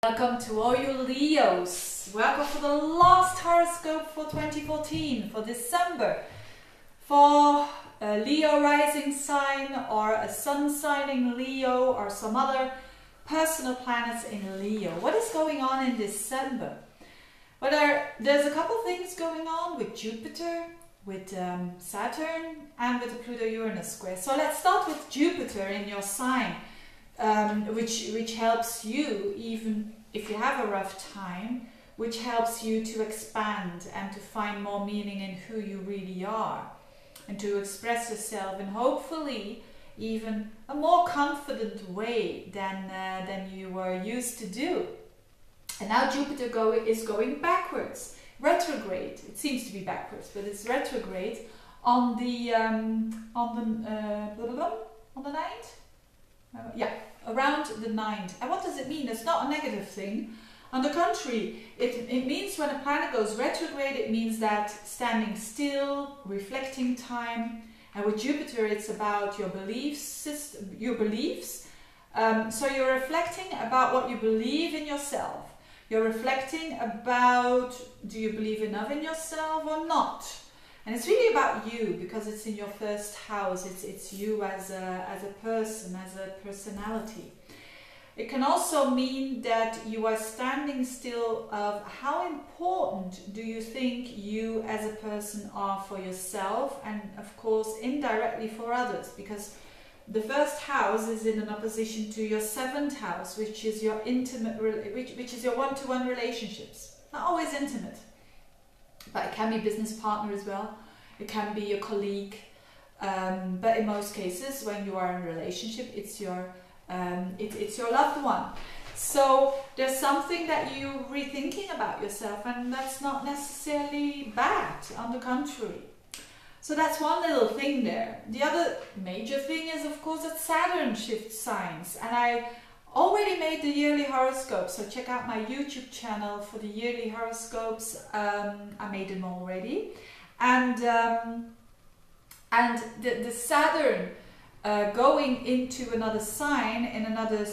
Welcome to all you Leos. Welcome for the last horoscope for 2014, for December. For a Leo rising sign or a sun sign in Leo or some other personal planets in Leo. What is going on in December? Well, there's a couple things going on with Jupiter, with Saturn and with the Pluto-Uranus square. So let's start with Jupiter in your sign. Which helps you, even if you have a rough time, which helps you to expand and to find more meaning in who you really are and to express yourself in hopefully even a more confident way than you were used to do. And now Jupiter is going backwards, retrograde. It seems to be backwards, but it's retrograde on the 9th. Yeah, around the 9th. And what does it mean? It's not a negative thing. On the contrary, it means when a planet goes retrograde, it means that standing still, reflecting time. And with Jupiter, it's about your belief system, your beliefs. So you're reflecting about what you believe in yourself. You're reflecting about, do you believe enough in yourself or not? And it's really about you, because it's in your first house. It's you as a person, as a personality. It can also mean that you are standing still of how important do you think you as a person are for yourself, and of course indirectly for others, because the first house is in an opposition to your 7th house, which is your intimate, which is your one-to-one relationships. Not always intimate, but it can be business partner as well. It can be a colleague, but in most cases, when you are in a relationship, it's your loved one. So there's something that you're rethinking about yourself, and that's not necessarily bad. On the contrary. So that's one little thing there. The other major thing is, of course, that Saturn shifts signs, and I already made the yearly horoscopes, so check out my YouTube channel for the yearly horoscopes. I made them already, and the Saturn going into another sign, in another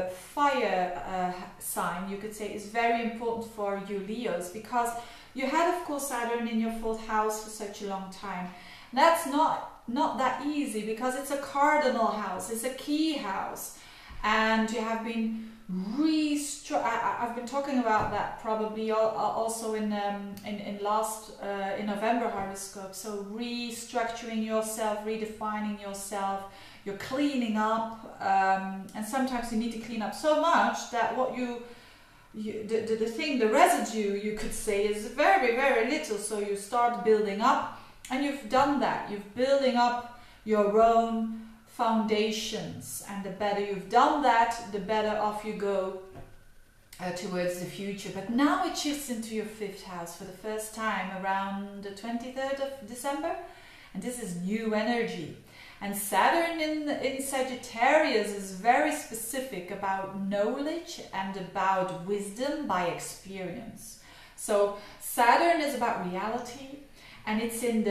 fire sign, you could say, is very important for you Leos, because you had, of course, Saturn in your 4th house for such a long time. That's not that easy, because it's a cardinal house, it's a key house. And you have been I've been talking about that probably also in November horoscope. So restructuring yourself, redefining yourself, you're cleaning up, and sometimes you need to clean up so much that what the residue, you could say, is very, very little. So you start building up, and you've done that. You're building up your own foundations, and the better you've done that, the better off you go towards the future. But now it shifts into your 5th house for the first time around the 23rd of December, and this is new energy. And Saturn in Sagittarius is very specific about knowledge and about wisdom by experience. So Saturn is about reality, and it's in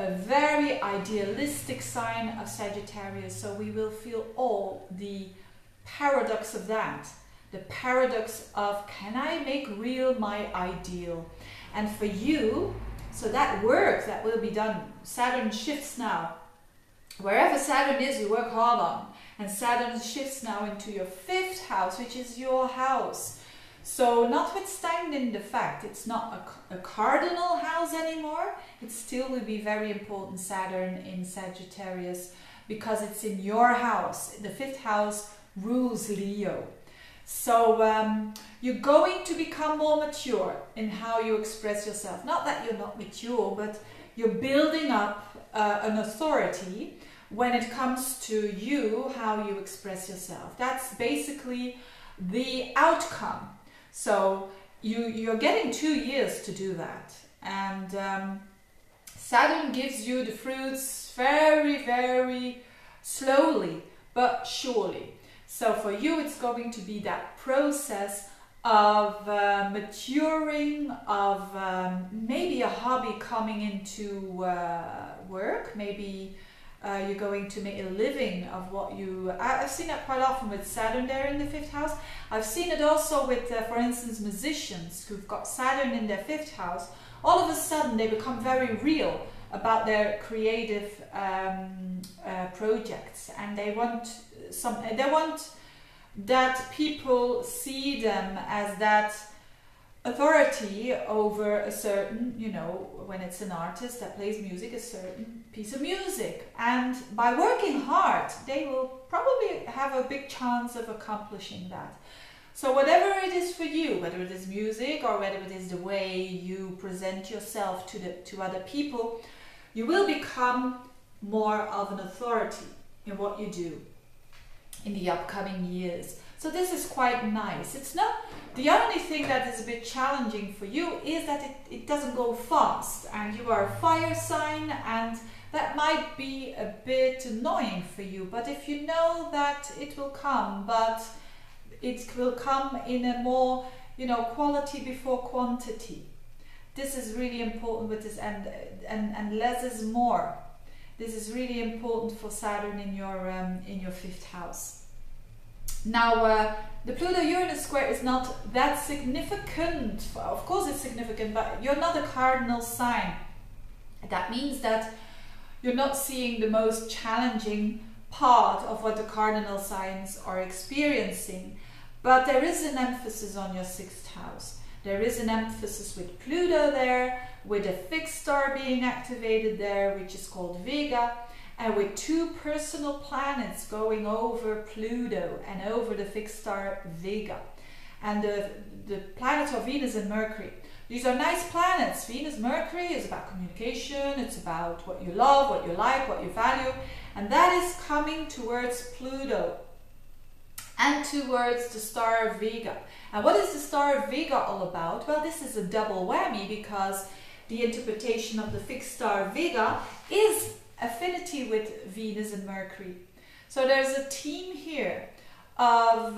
a very idealistic sign of Sagittarius. So we will feel all the paradox of that. The paradox of, can I make real my ideal? And for you, so that work that will be done, Saturn shifts now. Wherever Saturn is, you work hard on. And Saturn shifts now into your 5th house, which is your house. So notwithstanding the fact it's not a cardinal house anymore, it still will be very important, Saturn in Sagittarius, because it's in your house. The 5th house rules Leo. So you're going to become more mature in how you express yourself. Not that you're not mature, but you're building up an authority when it comes to you, how you express yourself. That's basically the outcome. So you're getting 2 years to do that. And Saturn gives you the fruits very, very slowly, but surely. So for you, it's going to be that process of maturing, of maybe a hobby coming into work, maybe You're going to make a living of what you... I've seen that quite often with Saturn there in the 5th house. I've seen it also with, for instance, musicians who've got Saturn in their 5th house. All of a sudden they become very real about their creative projects, and they want that people see them as that authority over a certain, you know, when it's an artist that plays music, a certain piece of music. And by working hard, they will probably have a big chance of accomplishing that. So whatever it is for you, whether it is music or whether it is the way you present yourself to other people, you will become more of an authority in what you do in the upcoming years. So this is quite nice. It's not, the only thing that is a bit challenging for you is that it doesn't go fast, and you are a fire sign, and that might be a bit annoying for you. But if you know that it will come, but it will come in a more, you know, quality before quantity. This is really important with this, and less is more. This is really important for Saturn in your 5th house. Now, the Pluto-Uranus square is not that significant. Of course it's significant, but you're not a cardinal sign. That means that you're not seeing the most challenging part of what the cardinal signs are experiencing. But there is an emphasis on your 6th house. There is an emphasis with Pluto there, with a fixed star being activated there, which is called Vega, and with 2 personal planets going over Pluto and over the fixed star Vega. And the planets are Venus and Mercury. These are nice planets. Venus, Mercury is about communication, it's about what you love, what you like, what you value, and that is coming towards Pluto and towards the star Vega. And what is the star Vega all about? Well, this is a double whammy, because the interpretation of the fixed star Vega is affinity with Venus and Mercury. So there's a team here of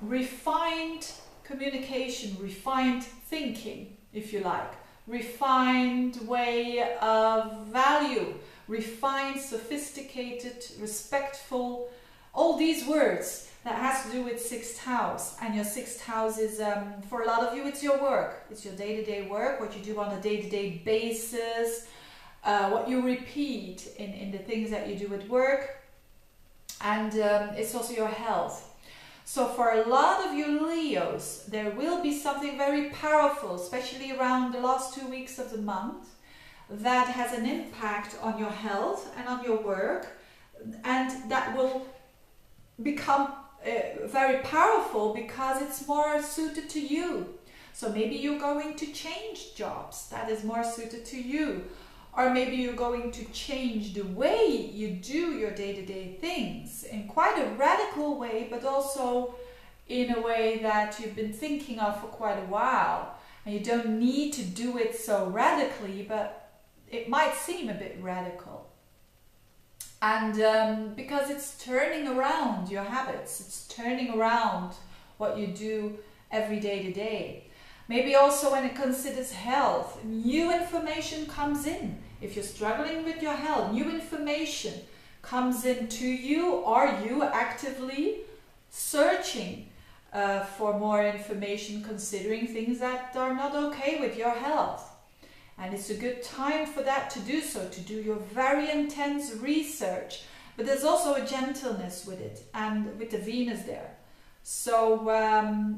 refined communication, refined thinking, if you like, refined way of value, refined, sophisticated, respectful, all these words that has to do with 6th house. And your 6th house is, for a lot of you, it's your work. It's your day-to-day work, what you do on a day-to-day basis, what you repeat in the things that you do at work, and it's also your health. So for a lot of you Leos, there will be something very powerful, especially around the last 2 weeks of the month, that has an impact on your health and on your work, and that will become very powerful because it's more suited to you. So maybe you're going to change jobs that is more suited to you. Or maybe you're going to change the way you do your day-to-day things in quite a radical way, but also in a way that you've been thinking of for quite a while. And you don't need to do it so radically, but it might seem a bit radical. And because it's turning around your habits, it's turning around what you do every day to day. Maybe also when it considers health, new information comes in. If you're struggling with your health, new information comes in to you. Are you actively searching for more information, considering things that are not okay with your health? And it's a good time for that to do so, to do your very intense research. But there's also a gentleness with it, and with the Venus there. So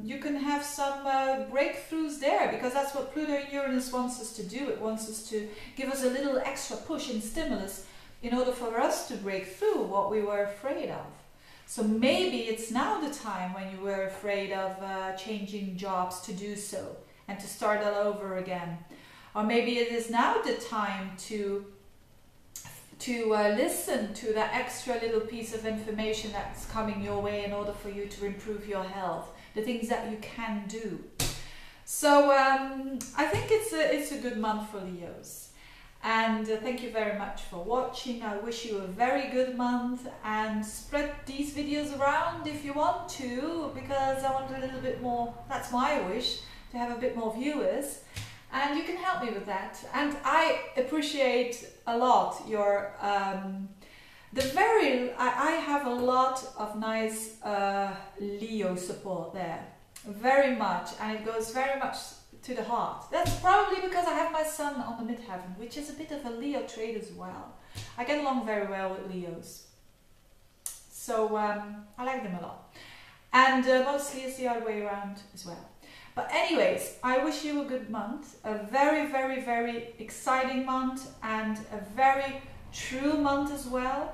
you can have some breakthroughs there, because that's what Pluto and Uranus wants us to do. It wants us to give us a little extra push and stimulus in order for us to break through what we were afraid of. So maybe it's now the time when you were afraid of changing jobs to do so and to start all over again. Or maybe it is now the time to listen to that extra little piece of information that's coming your way in order for you to improve your health, the things that you can do. So I think it's a good month for Leos. And thank you very much for watching. I wish you a very good month, and spread these videos around if you want to, because I want a little bit more, that's my wish, to have a bit more viewers. And you can help me with that. And I appreciate a lot your I have a lot of nice Leo support there, very much, and it goes very much to the heart. That's probably because I have my sun on the midheaven, which is a bit of a Leo trait as well. I get along very well with Leos, so I like them a lot, and mostly it's the other way around as well. But anyways, I wish you a good month, a very, very, very exciting month, and a very true month as well.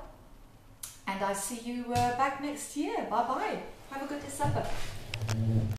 And I see you back next year. Bye bye. Have a good December.